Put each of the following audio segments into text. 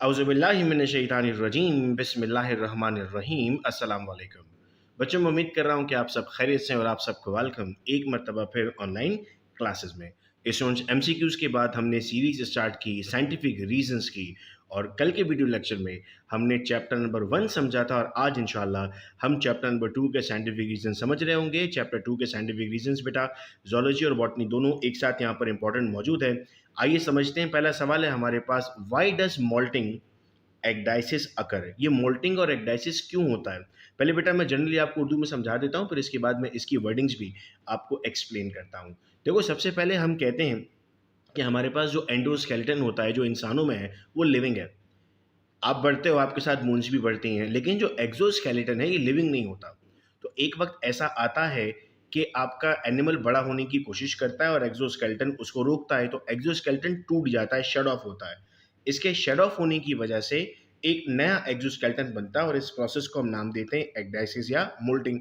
औज़ुबिल्लाहिमिनश्शैतानिर्रजीम बिस्मिल्लाहिर्रहमानिर्रहीम अस्सलाम वालेकुम। बच्चों मैं उम्मीद कर रहा हूँ कि आप सब खैरियत से हैं और आप सबको वेलकम एक मरतबा फिर ऑनलाइन क्लासेस में। इस एमसीक्यूज़ के बाद हमने सीरीज़ स्टार्ट की साइंटिफिक रीजंस की और कल के वीडियो लेक्चर में हमने चैप्टर नंबर 1 समझा था और आज इंशाल्लाह हम चैप्टर नंबर 2 के साइंटिफिक रीजन समझ रहे होंगे। चैप्टर 2 के साइंटिफिक रीजंस बेटा ज़ूलॉजी और बॉटनी दोनों एक साथ यहाँ पर इंपॉर्टेंट मौजूद है। आइए समझते हैं। पहला सवाल है हमारे पास, व्हाई डज मोल्टिंग एक्डाइसिस अकर। ये मोल्टिंग और एक्डाइसिस क्यों होता है? पहले बेटा मैं जनरली आपको उर्दू में समझा देता हूँ, फिर इसके बाद मैं इसकी वर्डिंग्स भी आपको एक्सप्लेन करता हूँ। देखो सबसे पहले हम कहते हैं कि हमारे पास जो एंडोस्केलेटन होता है जो इंसानों में है वो लिविंग है। आप बढ़ते हो, आपके साथ मून्स भी बढ़ती हैं, लेकिन जो एक्सोस्केलेटन है ये लिविंग नहीं होता। तो एक वक्त ऐसा आता है कि आपका एनिमल बड़ा होने की कोशिश करता है और एक्सोस्केलेटन उसको रोकता है, तो एक्सोस्केलेटन टूट जाता है, शेड ऑफ होता है। इसके शेड ऑफ होने की वजह से एक नया एक्सोस्केलेटन बनता है और इस प्रोसेस को हम नाम देते हैं एक्डाइसिस या मोल्टिंग।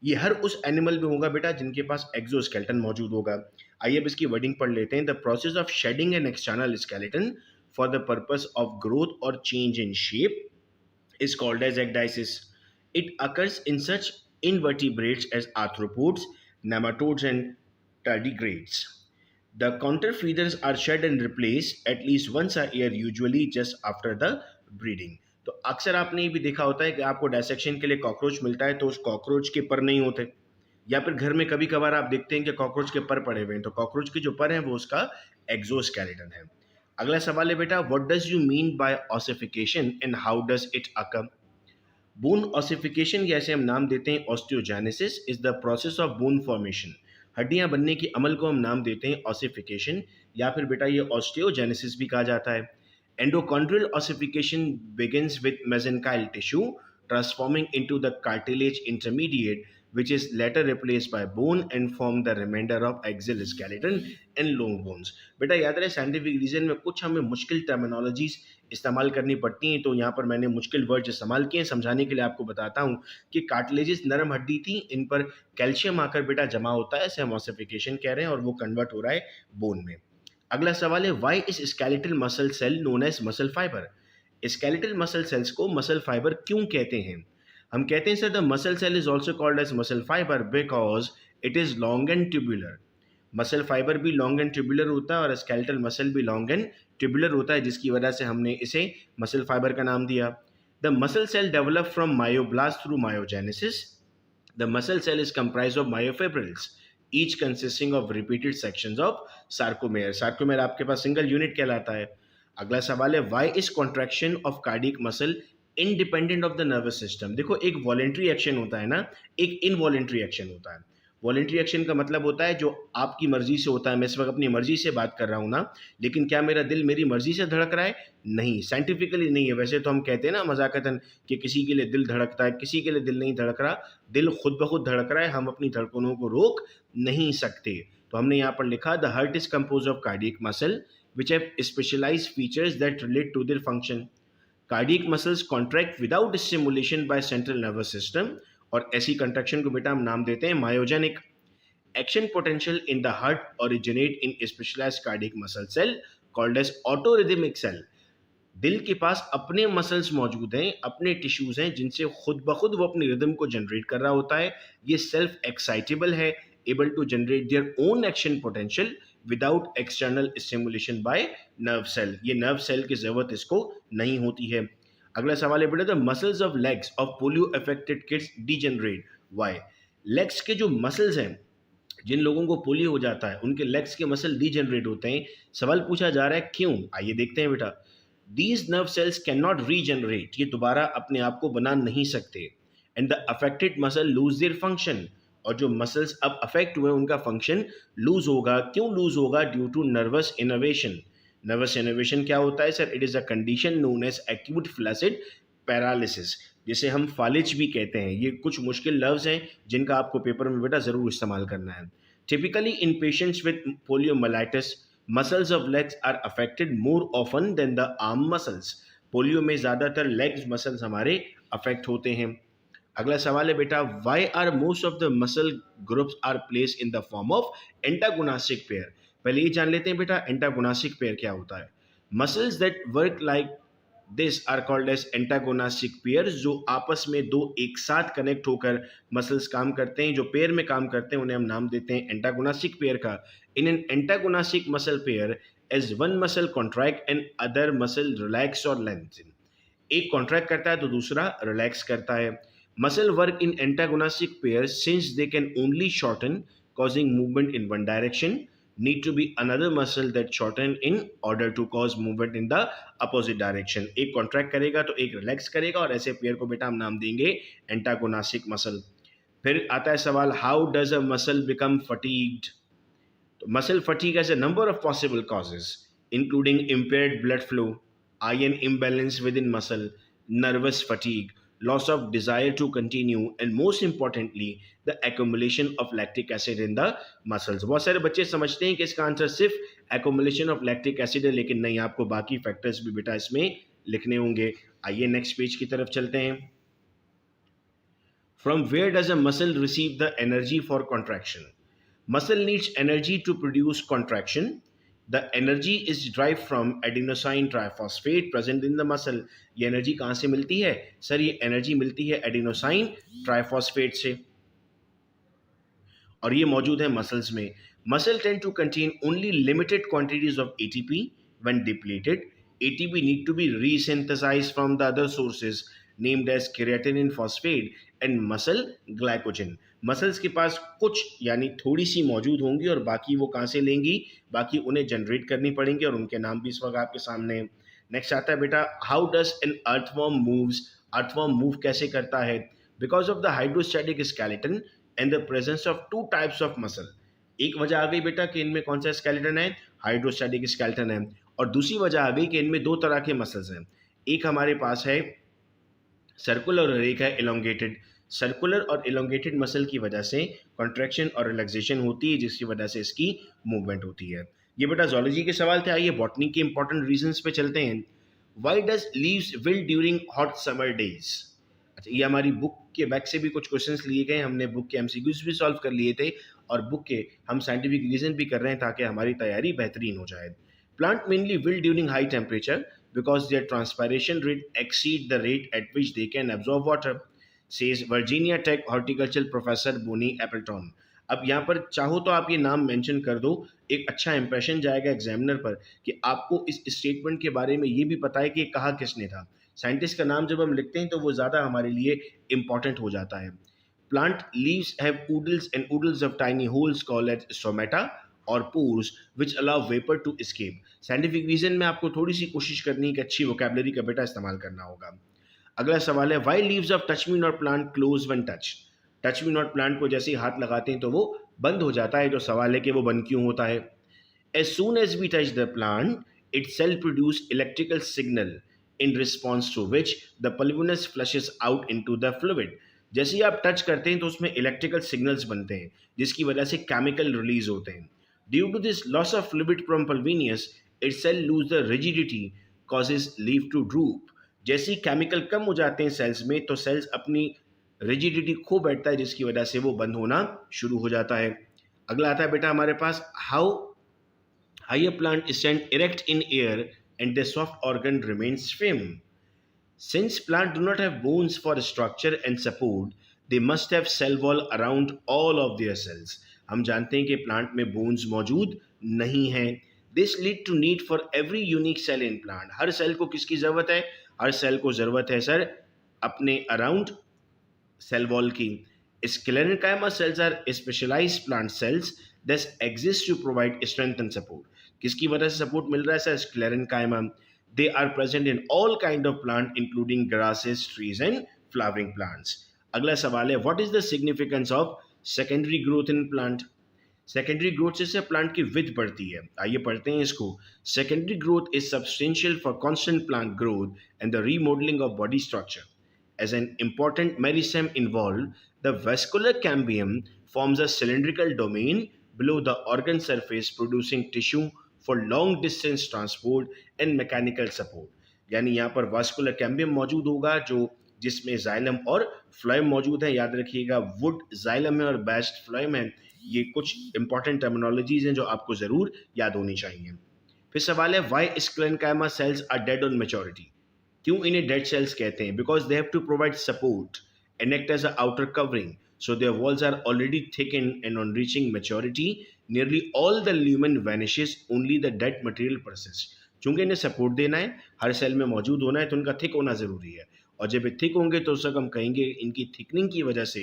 ये हर उस एनिमल में होगा बेटा जिनके पास एक्सोस्केलेटन मौजूद होगा। आइए अब इसकी वर्डिंग पढ़ लेते हैं। The process of shedding an external skeleton for the purpose of growth or change in shape is called as ecdysis. It occurs in such invertebrates as arthropods, nematodes, and tardigrades. The counterfeeders are shed and replaced at least once a year, usually just after the breeding. तो अक्सर आपने ये भी देखा होता है कि आपको डायसेक्शन के लिए कॉकरोच मिलता है तो उस कॉकरोच के पर नहीं होते, या फिर घर में कभी कभार आप देखते हैं कि कॉकरोच के पर पड़े हुए हैं, तो कॉकरोच के जो पर हैं वो उसका एक्सोस्केलेटन है। अगला सवाल है बेटा, what does you mean by ossification and how does it occur? Bone ossification, जैसे हम नाम देते हैं osteogenesis, is the process of bone formation. हड्डियां बनने के अमल को हम नाम देते हैं ऑसिफिकेशन, या फिर बेटा ये ऑस्टियोजेनेसिस भी कहा जाता है। Endochondral ossification begins with mesenchymal tissue transforming into the cartilage intermediate which is later replaced by bone and form the remainder of axial skeleton and long bones. बेटा याद रहे साइंटिफिक रीजन में कुछ हमें मुश्किल टर्मिनोलॉजीज इस्तेमाल करनी पड़ती हैं, तो यहाँ पर मैंने मुश्किल वर्ड इस्तेमाल किए हैं। समझाने के लिए आपको बताता हूँ कि कार्टिलेजेस नरम हड्डी थी, इन पर कैल्शियम आकर बेटा जमा होता है, इसे हम ऑसिफिकेशन कह रहे हैं और वो कन्वर्ट हो रहा है बोन में। अगला सवाल है, why is skeletal muscle cell known as muscle fibre? Skeletal muscle cells को मसल फाइबर क्यों कहते हैं? हम कहते हैं sir the muscle cell is also called as muscle fibre because it is long and tubular. Muscle fibre भी long and tubular होता है और स्केलेटल मसल भी लॉन्ग एंड ट्यूबुलर होता है, जिसकी वजह से हमने इसे मसल फाइबर का नाम दिया। The muscle cell develop from myoblast through myogenesis. The muscle cell is comprise of myofibrils each consisting of repeated sections of sarcomere. Sarcomere आपके पास सिंगल यूनिट कहलाता है। अगला सवाल है, why is contraction of cardiac muscle independent of the nervous system? देखो एक voluntary action होता है ना, एक इनवॉलेंट्री एक्शन होता है। वॉलेंट्री एक्शन का मतलब होता है जो आपकी मर्जी से होता है। मैं इस वक्त अपनी मर्जी से बात कर रहा हूँ ना, लेकिन क्या मेरा दिल मेरी मर्जी से धड़क रहा है? नहीं, साइंटिफिकली नहीं है। वैसे तो हम कहते हैं ना मजाकतन कि किसी के लिए दिल धड़कता है, किसी के लिए दिल नहीं धड़क रहा, दिल खुद ब खुद धड़क रहा है, हम अपनी धड़कनों को रोक नहीं सकते। तो हमने यहाँ पर लिखा, the heart is compose of cardiac muscle which have specialised features that relate to their function. Cardiac muscles contract without stimulation by central nervous system, और ऐसी कंट्रैक्शन को बेटा हम नाम देते हैं myogenic. Action potential in the heart originate in specialised cardiac muscle cell called as autorhythmic cell. दिल के पास अपने मसल्स मौजूद हैं, अपने टिश्यूज हैं जिनसे खुद ब खुद वो अपनी रिदम को जनरेट कर रहा होता है। ये सेल्फ एक्साइटेबल है, able to generate their own action potential without external stimulation by nerve cell. ये नर्व सेल की जरूरत इसको नहीं होती है। अगला सवाल है बेटा, the muscles of legs of polio affected kids degenerate why? Legs के जो मसल्स हैं, जिन लोगों को पोलियो हो जाता है उनके लेग्स के मसल डीजनरेट होते हैं। सवाल पूछा जा रहा है क्यों, आइए देखते हैं बेटा। These nerve cells cannot regenerate, ये दोबारा अपने आप को बना नहीं सकते। And the affected muscle lose their function, और जो मसल्स अब अफेक्ट हुए उनका फंक्शन लूज होगा। क्यों लूज होगा? Due to nervous innovation. Nervous innovation क्या होता है sir? It is a condition known as acute flaccid paralysis, जिसे हम फालिज भी कहते हैं। ये कुछ मुश्किल लफ्ज हैं जिनका आपको पेपर में बेटा जरूर इस्तेमाल करना है। Typically in patients with poliomyelitis muscles of legs are affected more often than the arm muscles. Polio में ज़्यादातर लेग्स मसल्स हमारे अफेक्ट होते हैं। अगला सवाल है बेटा, why are most of the muscle groups are place in the form of antagonistic pair? पहले ये जान लेते हैं बेटा एंटागोनास्टिक पेयर क्या होता है। Muscles that work like this are called as antagonistic pairs, जो आपस में दो एक साथ कनेक्ट होकर मसल्स काम करते हैं, जो पेयर में काम करते हैं, उन्हें हम नाम देते हैं एंटागोनास्टिक पेयर का. In an antagonistic muscle pair, as one muscle contract and other muscle relax और लेंथन. एक कॉन्ट्रैक्ट करता है तो दूसरा रिलैक्स करता है. Muscle work in antagonistic pairs since they can only shorten causing movement in one direction, need to be another muscle that shorten in order to cause movement in the opposite direction. एक contract करेगा तो एक relax करेगा, और ऐसे pair को बेटा हम नाम देंगे एंटागोनास्टिक मसल. फिर आता है सवाल, how does a muscle become fatigued. Muscle fatigue has a number of possible causes, including impaired blood flow, iron imbalance within muscle, nervous fatigue, loss of desire to continue, and most importantly, the accumulation of lactic acid in the muscles. बहुत सारे बच्चे समझते हैं कि इसका answer सिर्फ accumulation of lactic acid है, लेकिन नहीं, आपको बाकी फैक्टर्स भी बेटा इसमें लिखने होंगे. आइए नेक्स्ट पेज की तरफ चलते हैं. From where does a muscle receive the energy for contraction? Muscle needs energy to produce contraction. The energy is derived from adenosine triphosphate present in the muscle. ये एनर्जी कहाँ से मिलती है सर? ये एनर्जी मिलती है एडिनोसाइन ट्राइफॉस्फेट से, और ये मौजूद है मसल्स में. Muscle tend to contain only limited quantities of ATP. When depleted, ATP need to be resynthesized from the other sources named as creatine phosphate and muscle glycogen. Muscles के पास कुछ यानी थोड़ी सी मौजूद होंगी, और बाकी वो कहाँ से लेंगी? बाकी उन्हें जनरेट करनी पड़ेंगी, और उनके नाम भी इस वक्त आपके सामने हैं. नेक्स्ट आता है बेटा, how does N earthworm moves. Earthworm move कैसे करता है? Because of the hydrostatic skeleton and the presence of two types of muscle. एक वजह आ गई बेटा कि इनमें कौन सा स्केलेटन है? हाइड्रोस्टैटिक स्केलेटन है. और दूसरी वजह आ गई कि इनमें दो तरह के मसल्स हैं. एक हमारे पास है सर्कुलर और एक है इलोंगेटेड. सर्कुलर और इलोंगेटेड मसल की वजह से कॉन्ट्रैक्शन और रिलैक्सेशन होती है, जिसकी वजह से इसकी मूवमेंट होती है. ये बेटा जोलॉजी के सवाल थे. आइए बॉटनी के इंपॉर्टेंट रीजंस पे चलते हैं. Why does leaves wilt during hot summer days. अच्छा, ये हमारी बुक के बैक से भी कुछ क्वेश्चंस लिए गए, हमने बुक के एमसीक्यूज भी सॉल्व कर लिए थे, और बुक के हम साइंटिफिक रीजन भी कर रहे हैं ताकि हमारी तैयारी बेहतरीन हो जाए. Plant mainly wilt during high temperature because their transpiration rate exceed the rate at which they can absorb water, says Virginia Tech horticultural professor Bonnie Appleton. अब यहाँ पर चाहो तो आप ये नाम मेंशन कर दो, एक अच्छा इंप्रेशन जाएगा एग्जामिनर पर कि आपको इस स्टेटमेंट के बारे में ये भी पता है कि ये कहा किसने था. साइंटिस्ट का नाम जब हम लिखते हैं तो वो ज़्यादा हमारे लिए इंपॉर्टेंट हो जाता है. Plant leaves have oodles and oodles of tiny holes called as stomata और pores which allow vapor to escape. Scientific reason में आपको थोड़ी सी कोशिश करनी है कि अच्छी वोकेबलरी का बेटा इस्तेमाल करना होगा. अगला सवाल है, why leaves of touch me not plant close when touch. Touch me not plant को जैसे ही हाथ लगाते हैं तो वो बंद हो जाता है. तो सवाल है कि वो बंद क्यों होता है? As soon as we touch the plant it self produce electrical signal in response to which the pulvinus flushes out into the fluid. जैसे ही आप टच करते हैं तो उसमें इलेक्ट्रिकल सिग्नल्स बनते हैं, जिसकी वजह से केमिकल रिलीज होते हैं. Due to this loss of fluid from pulvinus, its cell lose the rigidity, causes leaf to droop. जैसे केमिकल कम हो जाते हैं सेल्स में तो सेल्स अपनी रिजिडिटी खो बैठता है, जिसकी वजह से वो बंद होना शुरू हो जाता है. अगला आता है बेटा हमारे पास, how high a plant stand erect in air and the soft organ remains firm. Since plants do not have bones for structure and support, they must have cell wall around all of their cells. हम जानते हैं कि plant में bones मौजूद नहीं हैं. This lead to need for every unique cell in plant. हर cell को किसकी जरूरत है? हर सेल को जरूरत है सर अपने अराउंड सेल वॉल की. Sclerenchyma cells are specialized plant cells that exist to provide strength and support. किसकी वजह से सपोर्ट मिल रहा है sir? Sclerenchyma. They are present in all kind of plant including grasses, trees and flowering plants. अगला सवाल है, what is the significance of secondary growth in plant? Secondary growth से plant की विथ बढ़ती है. आइए पढ़ते हैं इसको. Secondary growth is substantial for constant plant growth and the remodelling of body structure. As an important meristem involved, the vascular cambium forms a cylindrical domain below the organ surface producing tissue for long distance transport and mechanical support. यानी यहाँ पर vascular cambium मौजूद होगा जो जिसमें xylem और phloem मौजूद है. याद रखिएगा वुड जाइलम है और बेस्ट फ्लोएम है. ये कुछ इंपॉर्टेंट टर्मिनोलॉजीज हैं जो आपको जरूर याद होनी चाहिए. फिर सवाल है, why sclerenchyma cells are dead on maturity. क्यों इन्हें डेड सेल्स कहते हैं? Because they have to provide support and act as an outer covering. So their walls are already thickened, and on reaching maturity, nearly all the lumen vanishes, only the dead material persists. चूंकि इन्हें support देना है, हर cell में मौजूद होना है, तो उनका थिक होना ज़रूरी है। और जब ये थिक होंगे तो उस वक्त हम कहेंगे इनकी थिकनिंग की वजह से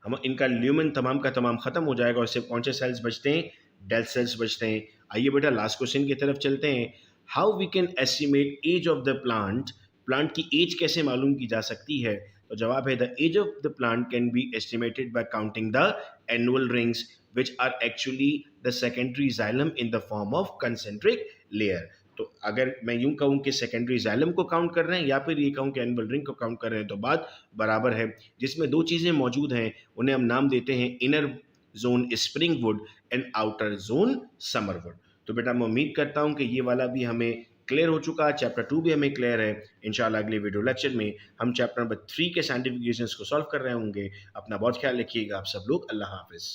हम इनका ल्यूमन तमाम का तमाम ख़त्म हो जाएगा और सिर्फ कौन से सेल्स बचते हैं? डेड सेल्स बचते हैं। आइए बेटा लास्ट क्वेश्चन की तरफ चलते हैं। How we can estimate age of the plant? Plant की एज कैसे मालूम की जा सकती है? तो जवाब है, the age of the plant can be estimated by counting the annual rings which are actually the secondary xylem in the form of concentric layer. तो अगर मैं यूं कहूं कि सेकेंडरी जाइलम को काउंट कर रहे हैं या फिर ये कहूं कि एनुअल रिंग को काउंट कर रहे हैं, तो बात बराबर है। जिसमें दो चीज़ें मौजूद हैं, उन्हें हम नाम देते हैं inner zone spring would and outer zone summer would. तो बेटा मैं उम्मीद करता हूं कि ये वाला भी हमें क्लियर हो चुका है, चैप्टर 2 भी हमें क्लियर है। इंशाल्लाह अगले वीडियो लेक्चर में हम चैप्टर नंबर 3 के साइंटिफिक रीजंस को सॉल्व कर रहे होंगे। अपना बहुत ख्याल रखिएगा आप सब लोग। अल्लाह हाफिज़।